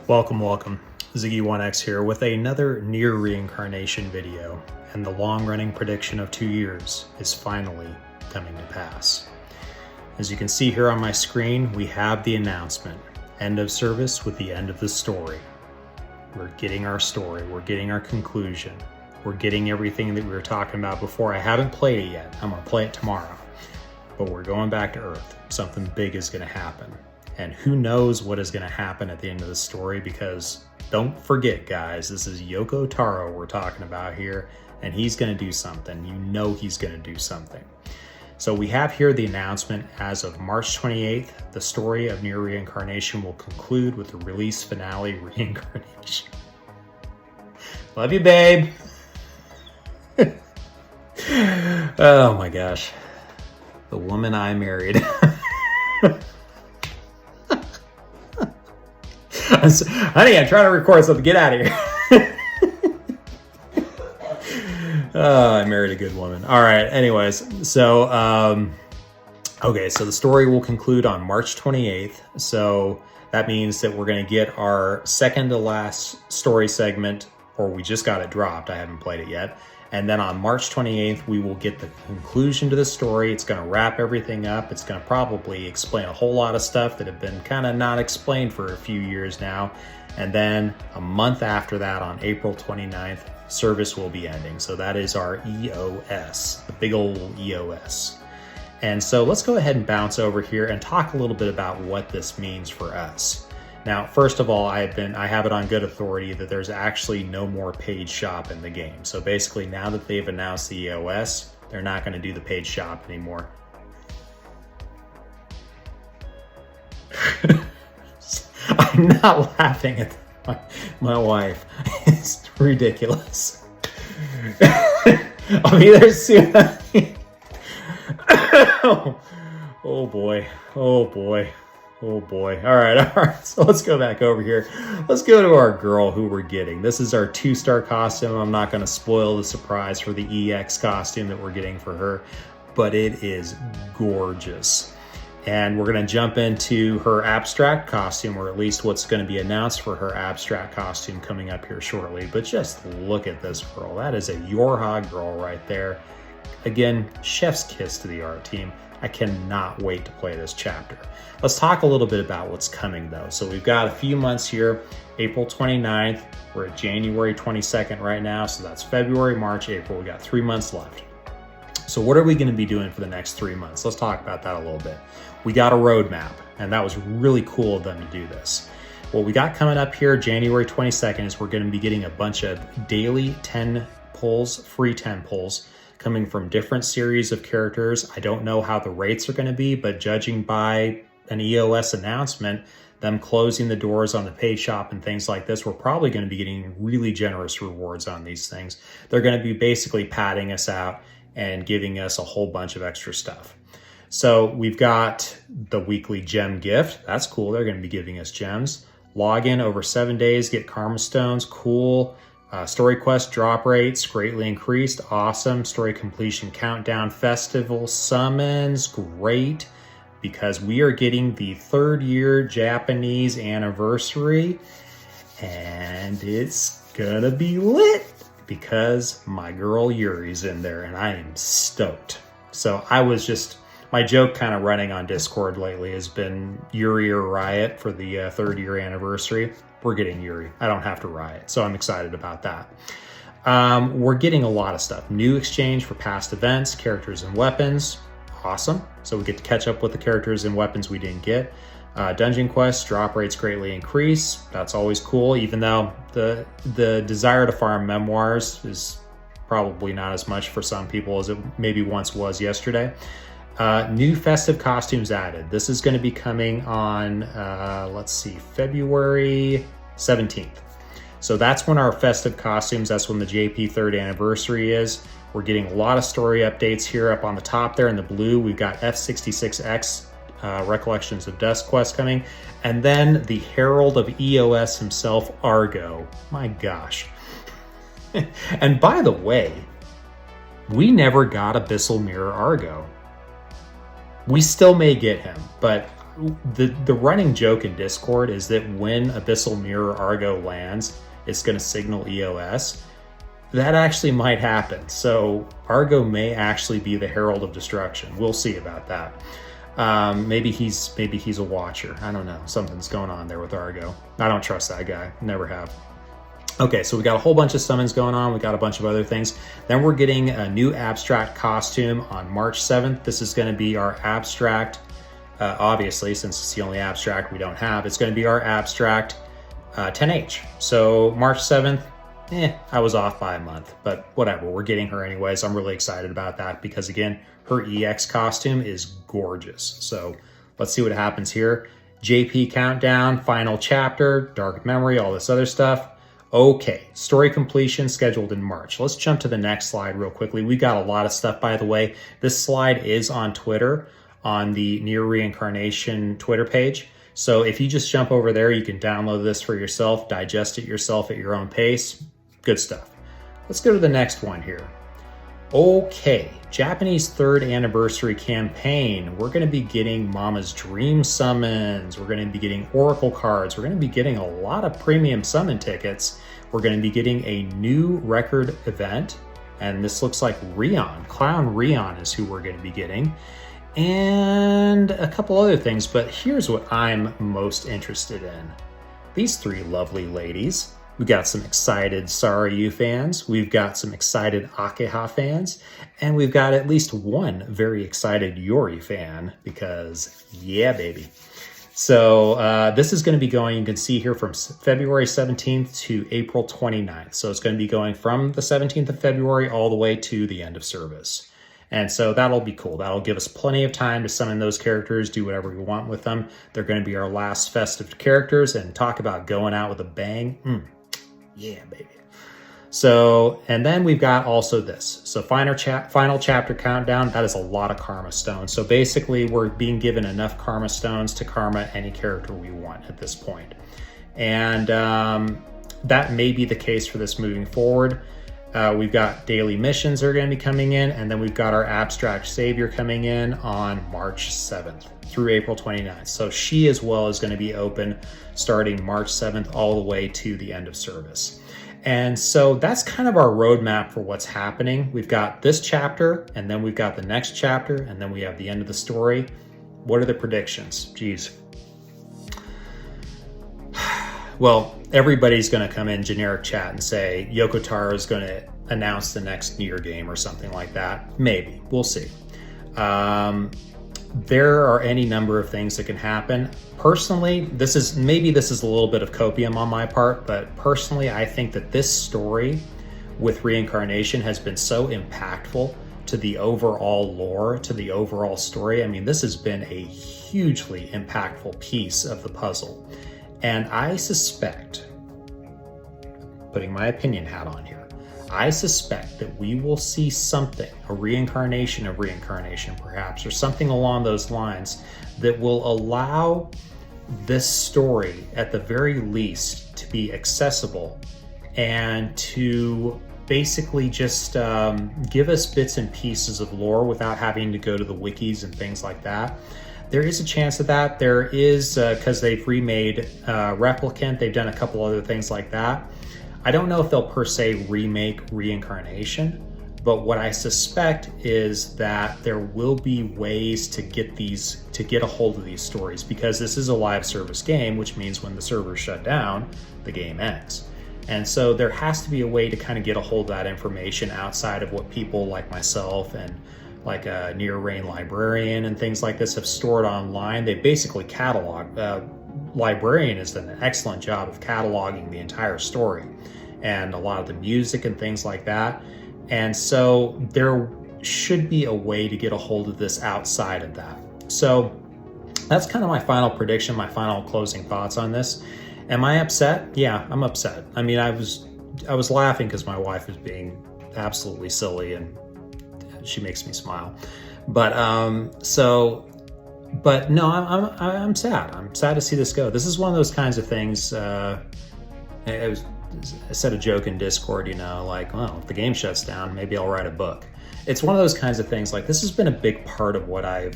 Welcome, welcome. Ziggy1X here with another NieR reincarnation video, and the long-running prediction of 2 years is finally coming to pass. As you can see here on my screen, we have the announcement. End of service with the end of the story. We're getting our story, we're getting our conclusion, we're getting everything that we were talking about before. I haven't played it yet, I'm gonna play it tomorrow. But we're going back to Earth. Something big is gonna happen. And who knows what is going to happen at the end of the story, because don't forget, guys, this is Yoko Taro we're talking about here, and he's going to do something. You know he's going to do something. So we have here the announcement as of March 28th, the story of NieR Reincarnation will conclude with the release finale Reincarnation. Love you, babe. Oh my gosh. The woman I married. Honey, I'm trying to record something. Get out of here. I married a good woman. All right. Anyways, so, okay. So the story will conclude on March 28th. So that means that we're going to get our second to last story segment, or we just got it dropped. I haven't played it yet. And then on March 28th, we will get the conclusion to the story. It's going to wrap everything up. It's going to probably explain a whole lot of stuff that have been kind of not explained for a few years now. And then a month after that, on April 29th, service will be ending. So that is our EoS, the big old EoS. And so let's go ahead and bounce over here and talk a little bit about what this means for us. Now, first of all, I have it on good authority that there's actually no more paid shop in the game. So basically, now that they've announced the EoS, they're not going to do the paid shop anymore. I'm not laughing at my wife. It's ridiculous. I'll be there soon. Oh boy. Oh boy. Oh boy. All right. So let's go back over here. Let's go to our girl who we're getting. This is our 2-star costume. I'm not going to spoil the surprise for the EX costume that we're getting for her, but it is gorgeous. And we're going to jump into her abstract costume, or at least what's going to be announced for her abstract costume coming up here shortly. But just look at this girl. That is a Yorha girl right there. Again, chef's kiss to the art team. I cannot wait to play this chapter. Let's talk a little bit about what's coming though. So we've got a few months here. April 29th, we're at January 22nd right now. So that's February, March, April. We got 3 months left. So what are we going to be doing for the next 3 months? Let's talk about that a little bit. We got a roadmap, and that was really cool of them to do this. What we got coming up here, January 22nd, is we're going to be getting a bunch of daily 10 pulls, free 10 pulls, coming from different series of characters. I don't know how the rates are going to be, but judging by an EoS announcement, them closing the doors on the paid shop and things like this, we're probably going to be getting really generous rewards on these things. They're going to be basically padding us out and giving us a whole bunch of extra stuff. So we've got the weekly gem gift. That's cool. They're going to be giving us gems. Login over 7 days, get karma stones. Cool. Story quest drop rates greatly increased. Awesome. Story completion countdown. Festival summons. Great. Because we are getting the 3rd year Japanese anniversary. And it's gonna be lit because my girl Yuri's in there and I am stoked. So my joke kind of running on Discord lately has been Yuri or Riot for the 3rd year anniversary. We're getting Yuri. I don't have to riot, so I'm excited about that. We're getting a lot of stuff. New exchange for past events, characters and weapons. Awesome. So we get to catch up with the characters and weapons we didn't get. Dungeon quests, drop rates greatly increase. That's always cool, even though the desire to farm memoirs is probably not as much for some people as it maybe once was yesterday. New festive costumes added. This is going to be coming on, February 17th. So that's when our festive costumes, that's when the JP 3rd anniversary is. We're getting a lot of story updates here up on the top there in the blue. We've got F66X, Recollections of Dust quest coming. And then the Herald of EoS himself, Argo. My gosh. And by the way, we never got Abyssal Mirror Argo. We still may get him, but the running joke in Discord is that when Abyssal Mirror Argo lands, it's going to signal EoS. That actually might happen. So Argo may actually be the Herald of Destruction. We'll see about that. Maybe he's a watcher. I don't know. Something's going on there with Argo. I don't trust that guy. Never have. Okay, so we got a whole bunch of summons going on. We got a bunch of other things. Then we're getting a new abstract costume on March 7th. This is going to be our abstract, obviously, since it's the only abstract we don't have. It's going to be our abstract 10H. So March 7th, I was off by a month, but whatever. We're getting her anyways. I'm really excited about that because, again, her EX costume is gorgeous. So let's see what happens here. JP countdown, final chapter, dark memory, all this other stuff. Okay, story completion scheduled in March. Let's jump to the next slide real quickly. We got a lot of stuff, by the way. This slide is on Twitter, on the NieR Reincarnation Twitter page. So if you just jump over there, you can download this for yourself, digest it yourself at your own pace. Good stuff. Let's go to the next one here. Okay, Japanese 3rd anniversary campaign. We're going to be getting Mama's Dream summons. We're going to be getting Oracle cards. We're going to be getting a lot of premium summon tickets. We're going to be getting a new record event. And this looks like Rion. Clown Rion is who we're going to be getting. And a couple other things, but here's what I'm most interested in. These 3 lovely ladies. We got some excited Saryu fans, we've got some excited Akeha fans, and we've got at least one very excited Yori fan because, yeah, baby. So this is going to be going, you can see here, from February 17th to April 29th. So it's going to be going from the 17th of February all the way to the end of service. And so that'll be cool. That'll give us plenty of time to summon those characters, do whatever we want with them. They're going to be our last festive characters, and talk about going out with a bang. Yeah, baby. So, and then we've got also this. So final chapter countdown, that is a lot of karma stones. So basically we're being given enough karma stones to karma any character we want at this point. And that may be the case for this moving forward. We've got daily missions that are going to be coming in, and then we've got our abstract savior coming in on March 7th through April 29th. So she as well is going to be open starting March 7th all the way to the end of service. And so that's kind of our roadmap for what's happening. We've got this chapter, and then we've got the next chapter, and then we have the end of the story. What are the predictions? Geez. Well, everybody's going to come in generic chat and say Yoko Taro is going to announce the next NieR game or something like that. Maybe. We'll see. There are any number of things that can happen. Personally, this is a little bit of copium on my part, but personally, I think that this story with reincarnation has been so impactful to the overall lore, to the overall story. I mean, this has been a hugely impactful piece of the puzzle. And I suspect, putting my opinion hat on here, I suspect that we will see something, a reincarnation of reincarnation perhaps, or something along those lines that will allow this story, at the very least, to be accessible and to basically just give us bits and pieces of lore without having to go to the wikis and things like that. There is a chance of that. There is, because they've remade Replicant, they've done a couple other things like that. I don't know if they'll per se remake Reincarnation, but what I suspect is that there will be ways to get a hold of these stories, because this is a live service game, which means when the servers shut down, the game ends. And so there has to be a way to kind of get a hold of that information outside of what people like myself and like a NieR Re librarian and things like this have stored online. They basically catalog. Librarian has done an excellent job of cataloging the entire story and a lot of the music and things like that. And so there should be a way to get a hold of this outside of that. So that's kind of my final prediction, my final closing thoughts on this. Am I upset? Yeah, I'm upset. I mean, I was laughing because my wife was being absolutely silly and she makes me smile. But but no, I'm sad. I'm sad to see this go. This is one of those kinds of things. said a joke in Discord, you know, like, well, if the game shuts down, maybe I'll write a book. It's one of those kinds of things. Like, this has been a big part of what I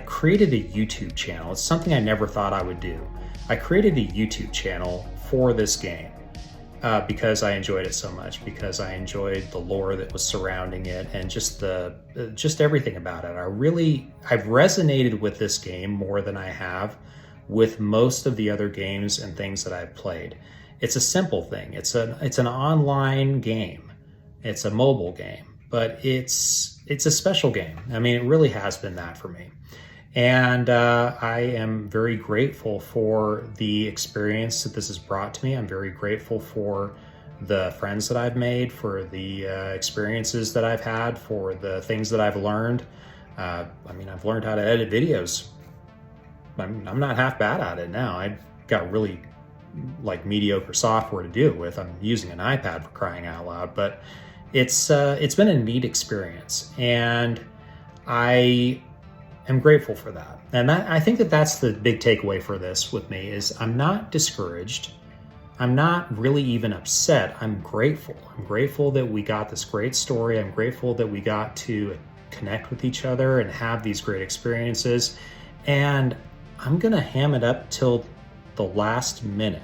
created a YouTube channel. It's something I never thought I would do. I created a YouTube channel for this game because I enjoyed it so much, because I enjoyed the lore that was surrounding it and just everything about it. I've resonated with this game more than I have with most of the other games and things that I've played. It's a simple thing. It's an online game. It's a mobile game, but it's a special game. I mean, it really has been that for me. And I am very grateful for the experience that this has brought to me. I'm very grateful for the friends that I've made, for the experiences that I've had, for the things that I've learned. I mean, I've learned how to edit videos. I'm not half bad at it now. I've got really mediocre software to deal with. I'm using an iPad, for crying out loud, but it's been a neat experience, and I am grateful for that. And I think that's the big takeaway for this with me is I'm not discouraged. I'm not really even upset. I'm grateful. I'm grateful that we got this great story. I'm grateful that we got to connect with each other and have these great experiences. And I'm gonna ham it up till the last minute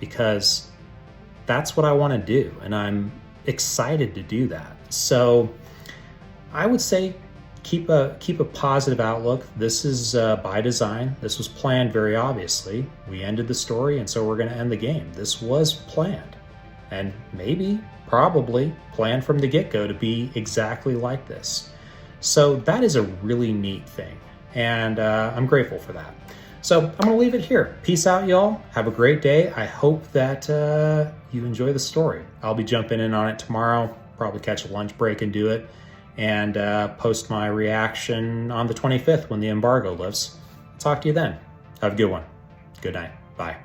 because that's what I want to do, and I'm excited to do that. So I would say keep a positive outlook. This is by design. This was planned very obviously. We ended the story, and so we're going to end the game. This was planned, and probably planned from the get-go to be exactly like this. So that is a really neat thing, and I'm grateful for that. So I'm going to leave it here. Peace out, y'all. Have a great day. I hope that you enjoy the story. I'll be jumping in on it tomorrow, probably catch a lunch break and do it, and post my reaction on the 25th when the embargo lifts. Talk to you then. Have a good one. Good night. Bye.